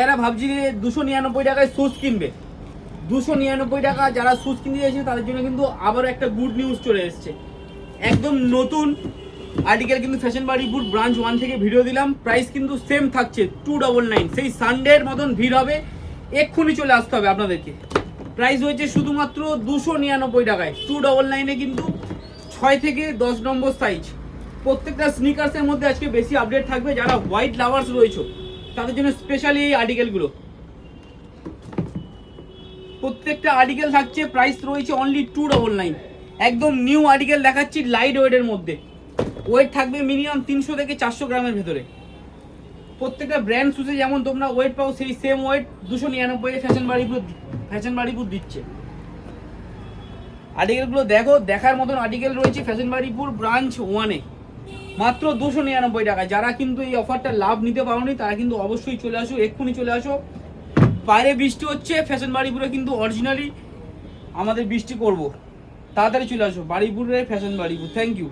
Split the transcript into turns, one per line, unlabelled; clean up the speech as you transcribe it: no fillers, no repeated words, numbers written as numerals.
যারা ভাবছি যে 299 টাকায় শুজ কিনবে, 299 টাকা যারা শুজ কিনতে চাইছে তাদের জন্য কিন্তু আবারও একটা গুড নিউজ চলে এসেছে। একদম নতুন আর্টিকেল কিন্তু ফ্যাশন বাড়িপুর ব্রাঞ্চ 1 থেকে ভিডিও দিলাম, প্রাইস কিন্তু সেম থাকছে 299। সেই সানডের মতন ভিড় হবে, এক্ষুনি চলে আসতে হবে আপনাদেরকে। প্রাইস হয়েছে শুধুমাত্র 299 টাকায়, 299-এ কিন্তু 6 থেকে 10 নম্বর সাইজ। প্রত্যেকটা স্নিকার্সের মধ্যে আজকে বেশি আপডেট থাকবে। যারা হোয়াইট লাভার্স রয়েছে তাদের জন্য স্পেশালি এই আর্টিকেলগুলো, প্রত্যেকটা আর্টিকেল থাকছে, প্রাইস রয়েছে অনলি 299। একদম নিউ আর্টিকেল দেখাচ্ছি লাইট ওয়েটের মধ্যে, ওয়েট থাকবে মিনিমাম 300 থেকে 400 গ্রামের ভেতরে। প্রত্যেকটা ব্র্যান্ড শুজে যেমন তোমরা ওয়েট পাও সেই সেম ওয়েট 299-এ ফ্যাশন বাড়িপুর দিচ্ছে। আর্টিকেলগুলো দেখো, দেখার মতন আর্টিকেল রয়েছে ফ্যাশন বাড়িপুর ব্রাঞ্চ 1-এ, মাত্র 299 টাকা। যারা কিন্তু এই অফারটা লাভ নিতে পারোনি তারা কিন্তু অবশ্যই চলে আসো, এক্ষুনি চলে আসো। বাইরে বৃষ্টি হচ্ছে, ফ্যাশন বাড়িপুরে কিন্তু অরিজিনালি আমাদের বৃষ্টি করব, তাড়াতাড়ি চলে আসো বাড়িপুরের ফ্যাশন বাড়িপুর। Thank you.